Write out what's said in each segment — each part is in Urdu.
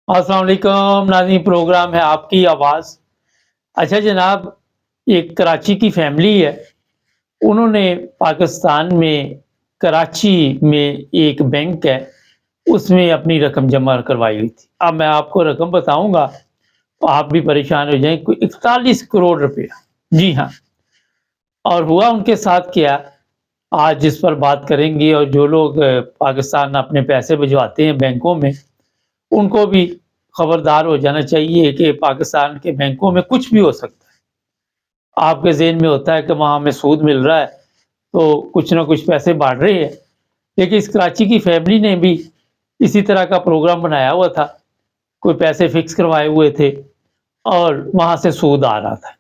السلام علیکم ناظرین، پروگرام ہے آپ کی آواز۔ اچھا جناب، ایک کراچی کی فیملی ہے، انہوں نے پاکستان میں کراچی میں ایک بینک ہے، اس میں اپنی رقم جمع کروائی ہوئی تھی۔ اب میں آپ کو رقم بتاؤں گا تو آپ بھی پریشان ہو جائیں، کوئی 41 کروڑ روپیہ۔ جی ہاں، اور ہوا ان کے ساتھ کیا، آج جس پر بات کریں گے۔ اور جو لوگ پاکستان اپنے پیسے بھجواتے ہیں بینکوں میں، ان کو بھی خبردار ہو جانا چاہیے کہ پاکستان کے بینکوں میں کچھ بھی ہو سکتا ہے۔ آپ کے ذہن میں ہوتا ہے کہ وہاں ہمیں سود مل رہا ہے تو کچھ نہ کچھ پیسے بانٹ رہے ہیں، لیکن اس کراچی کی فیملی نے بھی اسی طرح کا پروگرام بنایا ہوا تھا، کوئی پیسے فکس کروائے ہوئے تھے اور وہاں سے سود آ رہا تھا۔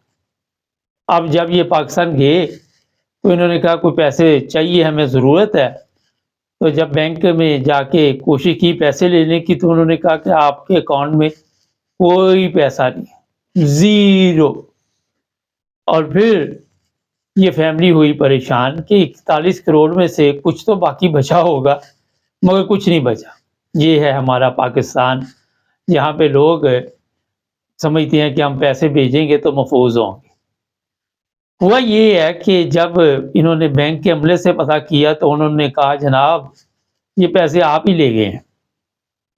اب جب یہ پاکستان گئے تو انہوں نے کہا کوئی پیسے چاہیے، ہمیں ضرورت ہے۔ تو جب بینک میں جا کے کوشش کی پیسے لینے کی تو انہوں نے کہا کہ آپ کے اکاؤنٹ میں کوئی پیسہ نہیں، زیرو۔ اور پھر یہ فیملی ہوئی پریشان کہ 41 کروڑ میں سے کچھ تو باقی بچا ہوگا، مگر کچھ نہیں بچا۔ یہ ہے ہمارا پاکستان، یہاں پہ لوگ سمجھتے ہیں کہ ہم پیسے بھیجیں گے تو محفوظ ہوں گے۔ ہوا یہ ہے کہ جب انہوں نے بینک کے عملے سے پتہ کیا تو انہوں نے کہا جناب یہ پیسے آپ ہی لے گئے ہیں،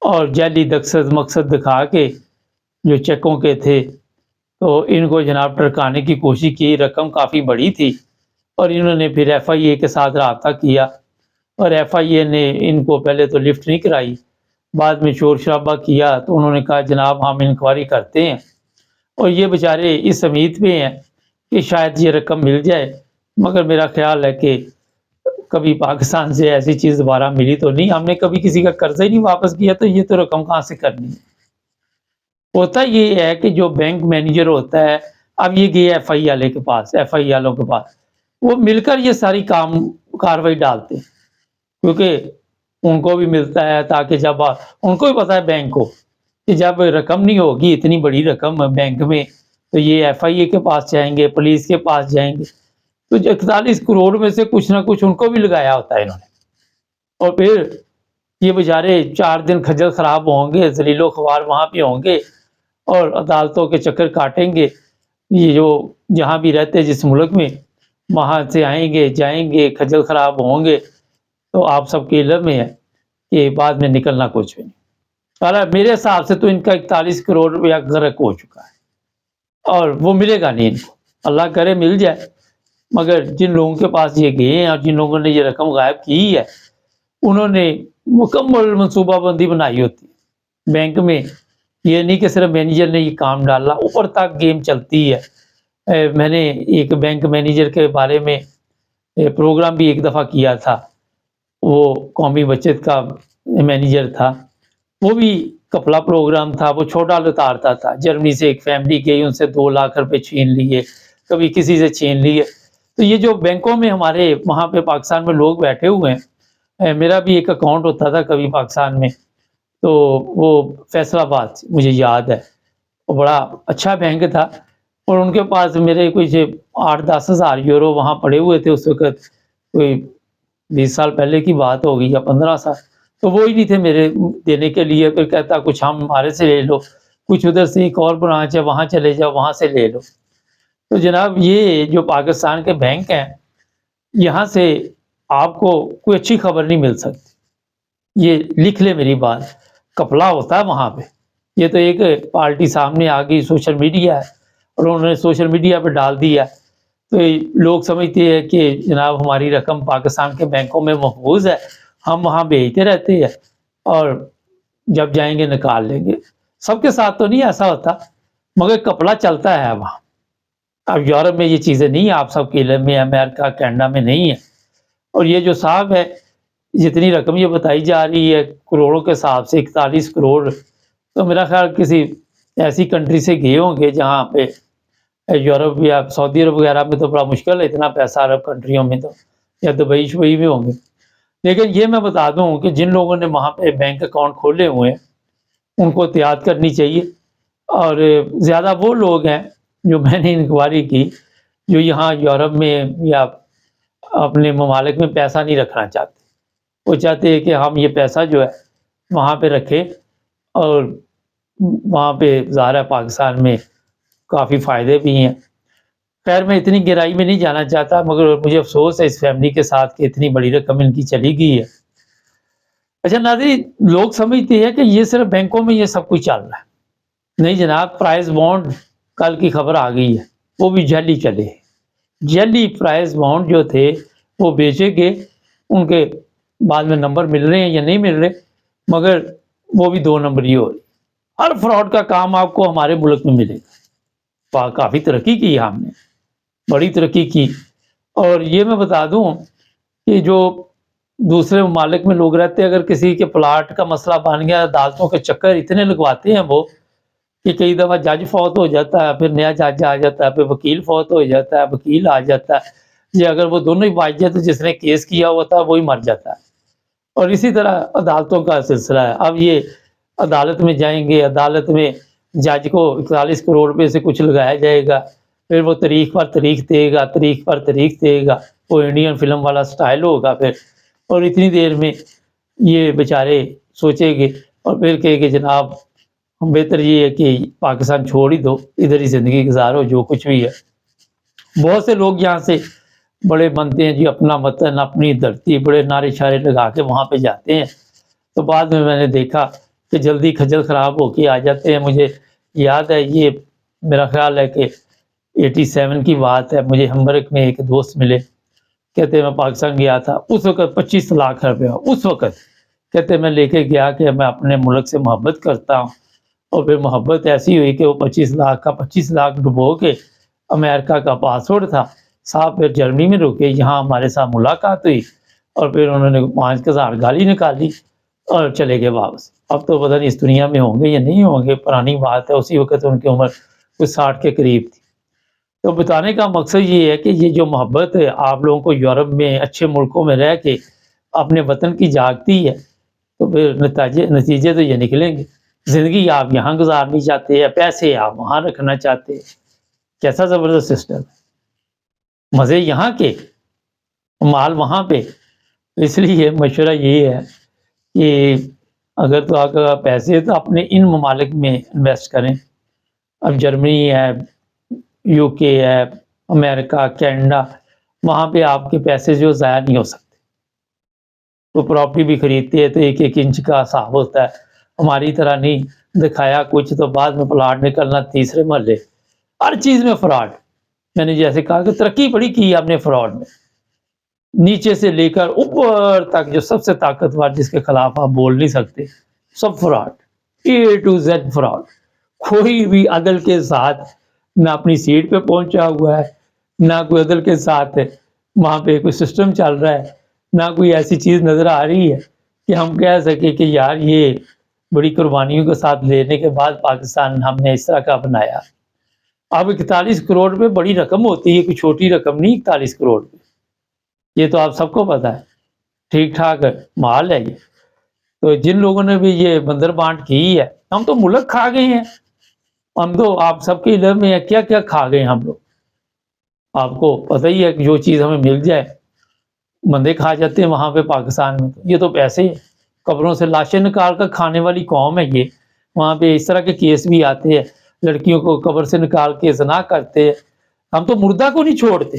اور جعلی مقصد دکھا کے جو چیکوں کے تھے تو ان کو جناب ٹرکانے کی کوشش کی۔ رقم کافی بڑی تھی، اور انہوں نے پھر ایف آئی اے کے ساتھ رابطہ کیا، اور ایف آئی اے نے ان کو پہلے تو لفٹ نہیں کرائی، بعد میں شور شرابہ کیا تو انہوں نے کہا جناب ہم انکوائری کرتے ہیں۔ اور یہ بیچارے اس امید پہ ہیں کہ شاید یہ رقم مل جائے، مگر میرا خیال ہے کہ کبھی پاکستان سے ایسی چیز دوبارہ ملی تو نہیں، ہم نے کبھی کسی کا قرضہ ہی نہیں واپس کیا، تو یہ تو رقم کہاں سے کرنی ہے۔ ہوتا یہ ہے کہ جو بینک مینیجر ہوتا ہے، اب یہ گئے ایف آئی والے کے پاس، ایف آئی والوں کے پاس، وہ مل کر یہ ساری کاروائی ڈالتے ہیں، کیونکہ ان کو بھی ملتا ہے، تاکہ جب ان کو بھی پتا ہے بینک کو کہ جب رقم نہیں ہوگی اتنی بڑی رقم بینک میں تو یہ ایف آئی اے کے پاس جائیں گے، پولیس کے پاس جائیں گے۔ تو 41 کروڑ میں سے کچھ نہ کچھ ان کو بھی لگایا ہوتا ہے انہوں نے، اور پھر یہ بیچارے 4 دن کھجل خراب ہوں گے، ذلیل و خوار وہاں پہ ہوں گے اور عدالتوں کے چکر کاٹیں گے۔ یہ جو جہاں بھی رہتے جس ملک میں، وہاں سے آئیں گے جائیں گے، کھجل خراب ہوں گے، تو آپ سب کے علم میں ہے کہ بعد میں نکلنا کچھ بھی نہیں۔ میرے حساب سے تو ان کا 41 کروڑ روپیہ غرق ہو چکا ہے، اور وہ ملے گا نہیں ان کو، اللہ کرے مل جائے۔ مگر جن لوگوں کے پاس یہ گئے ہیں اور جن لوگوں نے یہ رقم غائب کی ہے، انہوں نے مکمل منصوبہ بندی بنائی ہوتی ہے بینک میں۔ یہ نہیں کہ صرف مینیجر نے یہ کام ڈالا، اوپر تک گیم چلتی ہے۔ میں نے ایک بینک مینیجر کے بارے میں پروگرام بھی ایک دفعہ کیا تھا، وہ قومی بچت کا مینیجر تھا، وہ بھی کپلا پروگرام تھا، وہ چھوٹا لتارتا تھا۔ جرمنی سے ایک فیملی گئی، ان سے 2 لاکھ روپے چھین لیے، کبھی کسی سے چھین لیے۔ تو یہ جو بینکوں میں ہمارے وہاں پہ پاکستان میں لوگ بیٹھے ہوئے ہیں، میرا بھی ایک اکاؤنٹ ہوتا تھا کبھی پاکستان میں، تو وہ فیصل آباد مجھے یاد ہے، وہ بڑا اچھا بینک تھا، اور ان کے پاس میرے کچھ 8-10 ہزار یورو وہاں پڑے ہوئے تھے اس وقت، کوئی 20 سال پہلے کی بات ہوگی یا 15 سال۔ تو وہی نہیں تھے میرے دینے کے لیے، پھر کہتا کچھ ہم ہمارے سے لے لو، کچھ ادھر سے ایک اور برانچ ہے وہاں چلے جاؤ وہاں سے لے لو۔ تو جناب یہ جو پاکستان کے بینک ہیں، یہاں سے آپ کو کوئی اچھی خبر نہیں مل سکتی، یہ لکھ لے میری بات، کپلا ہوتا ہے وہاں پہ۔ یہ تو ایک پارٹی سامنے آ گئی، سوشل میڈیا ہے، اور انہوں نے سوشل میڈیا پہ ڈال دیا، تو لوگ سمجھتے ہیں کہ جناب ہماری رقم پاکستان کے بینکوں میں محفوظ ہے، ہم وہاں بھیجتے رہتے ہیں اور جب جائیں گے نکال لیں گے۔ سب کے ساتھ تو نہیں ایسا ہوتا، مگر کپڑا چلتا ہے وہاں۔ اب یورپ میں یہ چیزیں نہیں ہیں، آپ سب کے علم میں، امریکہ کینیڈا میں نہیں ہے۔ اور یہ جو صاحب ہے، جتنی رقم یہ بتائی جا رہی ہے کروڑوں کے حساب سے 41 کروڑ، تو میرا خیال کسی ایسی کنٹری سے گئے ہوں گے جہاں پہ یورپ یا سعودی عرب وغیرہ میں تو بڑا مشکل ہے اتنا پیسہ، عرب کنٹریوں میں تو، یا دبئی شبئی میں ہوں گے۔ لیکن یہ میں بتا دوں کہ جن لوگوں نے وہاں پہ بینک اکاؤنٹ کھولے ہوئے ہیں ان کو احتیاط کرنی چاہیے، اور زیادہ وہ لوگ ہیں جو میں نے انکوائری کی جو یہاں یورپ میں یا اپنے ممالک میں پیسہ نہیں رکھنا چاہتے، وہ چاہتے ہیں کہ ہم یہ پیسہ جو ہے وہاں پہ رکھیں اور وہاں پہ ظاہر ہے پاکستان میں کافی فائدے بھی ہیں. خیر میں اتنی گہرائی میں نہیں جانا چاہتا، مگر مجھے افسوس ہے اس فیملی کے ساتھ کہ اتنی بڑی رقم ان کی چلی گئی ہے. اچھا ناظرین، لوگ سمجھتے ہیں کہ یہ صرف بینکوں میں یہ سب کچھ چل رہا ہے. نہیں جناب، پرائز بانڈ کل کی خبر آ گئی ہے، وہ بھی جعلی چلے. جعلی پرائز بانڈ جو تھے وہ بیچے گئے، ان کے بعد میں نمبر مل رہے ہیں یا نہیں مل رہے، مگر وہ بھی 2 نمبر ہی ہو رہی. ہر فراڈ کا کام آپ کو ہمارے ملک میں ملے گا. کافی ترقی کی ہم نے، بڑی ترقی کی. اور یہ میں بتا دوں کہ جو دوسرے ممالک میں لوگ رہتے ہیں، اگر کسی کے پلاٹ کا مسئلہ بن گیا، عدالتوں کے چکر اتنے لگواتے ہیں وہ کہ کئی دفعہ جج فوت ہو جاتا ہے، پھر نیا جج آ جاتا ہے، پھر وکیل فوت ہو جاتا ہے، وکیل آ جاتا ہے. یہ اگر وہ دونوں ہی باز جائے تو جس نے کیس کیا ہوا تھا وہی مر جاتا ہے. اور اسی طرح عدالتوں کا سلسلہ ہے. اب یہ عدالت میں جائیں گے، عدالت میں جج کو 41 کروڑ روپے سے کچھ لگایا جائے گا، پھر وہ تاریخ پر تاریخ دے گا، تاریخ پر تاریخ دے گا. وہ انڈین فلم والا سٹائل ہوگا پھر. اور اتنی دیر میں یہ بیچارے سوچیں گے اور پھر کہے کہ جناب ہم بہتر یہ ہے کہ پاکستان چھوڑ ہی دو، ادھر ہی زندگی گزارو جو کچھ بھی ہے. بہت سے لوگ یہاں سے بڑے بنتے ہیں جی، اپنا وطن اپنی دھرتی، بڑے نعرے شعرے لگا کے وہاں پہ جاتے ہیں. تو بعد میں نے دیکھا کہ جلدی کھجل خراب ہو کے آ جاتے ہیں. مجھے یاد ہے، یہ میرا خیال ہے کہ 87 کی بات ہے، مجھے ہمبرگ میں ایک دوست ملے، کہتے میں پاکستان گیا تھا اس وقت 25 لاکھ روپیہ. اس وقت کہتے میں لے کے گیا کہ میں اپنے ملک سے محبت کرتا ہوں. اور پھر محبت ایسی ہوئی کہ وہ 25 لاکھ کا 25 لاکھ ڈبو کے امریکہ کا پاسپورٹ تھا صاحب. پھر جرمنی میں رکے، یہاں ہمارے ساتھ ملاقات ہوئی اور پھر انہوں نے 5,000 گالی نکالی اور چلے گئے واپس. اب تو پتہ نہیں اس دنیا میں ہوں گے یا نہیں ہوں گے، پرانی بات ہے. اسی وقت ان کی عمر کچھ 60 کے قریب تھی. تو بتانے کا مقصد یہ ہے کہ یہ جو محبت ہے آپ لوگوں کو یورپ میں اچھے ملکوں میں رہ کے اپنے وطن کی جاگتی ہے، تو پھر نتیجے تو یہ نکلیں گے. زندگی آپ یہاں گزارنی چاہتے ہیں، پیسے آپ وہاں رکھنا چاہتے ہیں. کیسا زبردست سسٹم ہے، مزے یہاں کے، مال وہاں پہ. اس لیے مشورہ یہ ہے کہ اگر تو آپ کا پیسے ہے تو اپنے ان ممالک میں انویسٹ کریں. اب جرمنی ہے، یو کے ہے، امریکہ، کینیڈا، وہاں پہ آپ کے پیسے جو ضائع نہیں ہو سکتے. وہ پراپرٹی بھی خریدتے ہیں تو 1 انچ کا حساب ہوتا ہے. ہماری طرح نہیں، دکھایا کچھ تو بعد میں پلاٹ نکلنا تیسرے محلے. ہر چیز میں فراڈ. میں نے جیسے کہا کہ ترقی بڑی کی ہے ہم نے فراڈ میں، نیچے سے لے کر اوپر تک جو سب سے طاقتور جس کے خلاف آپ بول نہیں سکتے، سب fraud, A to Z fraud. کوئی بھی عدل کے ساتھ نہ اپنی سیٹ پہ پہنچا ہوا ہے، نہ کوئی عدل کے ساتھ وہاں پہ کوئی سسٹم چل رہا ہے، نہ کوئی ایسی چیز نظر آ رہی ہے کہ ہم کہہ سکیں کہ یار یہ بڑی قربانیوں کے ساتھ لینے کے بعد پاکستان ہم نے اس طرح کا بنایا. اب 41 کروڑ روپے بڑی رقم ہوتی ہے، کوئی چھوٹی رقم نہیں. 41 کروڑ روپے یہ تو آپ سب کو پتا ہے، ٹھیک ٹھاک مال ہے یہ. تو جن لوگوں نے بھی یہ بندر بانٹ کی ہے، ہم تو ملک کھا گئے ہیں. ہم تو آپ سب کے علم میں ہے کیا کیا کھا گئے ہم لوگ. آپ کو پتہ ہی ہے کہ جو چیز ہمیں مل جائے بندے کھا جاتے ہیں وہاں پہ پاکستان میں. یہ تو پیسے ہی قبروں سے لاشیں نکال کر کھانے والی قوم ہے یہ. وہاں پہ اس طرح کے کیس بھی آتے ہیں، لڑکیوں کو قبر سے نکال کے زنا کرتے ہیں. ہم تو مردہ کو نہیں چھوڑتے.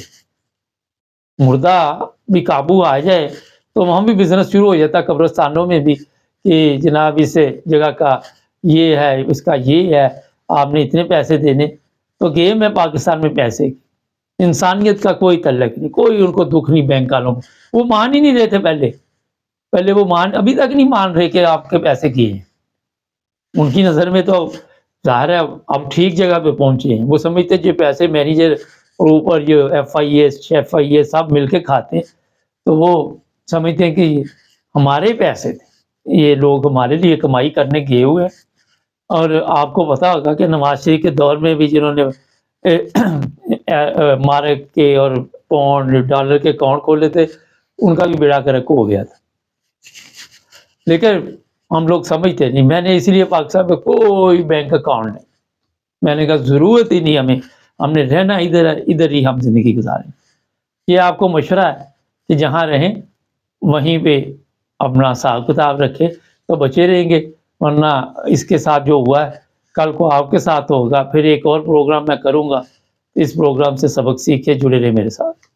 مردہ بھی قابو آ جائے تو وہاں بھی بزنس شروع ہو جاتا ہے قبرستانوں میں بھی کہ جناب اس جگہ کا یہ ہے، اس کا یہ ہے، آپ نے اتنے پیسے دینے. تو گیم ہے پاکستان میں پیسے کی. انسانیت کا کوئی تعلق نہیں، کوئی ان کو دکھ نہیں. بینک والوں کو وہ مان ہی نہیں رہے تھے پہلے وہ ابھی تک نہیں مان رہے کہ آپ کے پیسے کیے ہیں. ان کی نظر میں تو ظاہر ہے اب ٹھیک جگہ پہ پہنچے ہیں. وہ سمجھتے جو پیسے مینیجر اور اوپر یہ FIA سب مل کے کھاتے ہیں، تو وہ سمجھتے ہیں کہ ہمارے پیسے تھے، یہ لوگ ہمارے لیے کمائی کرنے گئے ہوئے ہیں. اور آپ کو پتا ہوگا کہ نواز شریف کے دور میں بھی جنہوں نے مارک کے اور پاؤنڈ ڈالر کے اکاؤنٹ کھولے تھے ان کا بھی بیڑا گرک ہو گیا تھا. لیکن ہم لوگ سمجھتے نہیں. میں نے اس لیے پاکستان میں کوئی بینک اکاؤنٹ نہیں. میں نے کہا ضرورت ہی نہیں ہمیں، ہم نے رہنا ادھر ہی ہم زندگی گزاریں. یہ آپ کو مشورہ ہے کہ جہاں رہیں وہیں پہ اپنا حساب کتاب رکھے تو بچے رہیں گے. ورنہ اس کے ساتھ جو ہوا ہے کل کو آپ کے ساتھ ہوگا، پھر ایک اور پروگرام میں کروں گا۔ اس پروگرام سے سبق سیکھے، جڑے رہے میرے ساتھ۔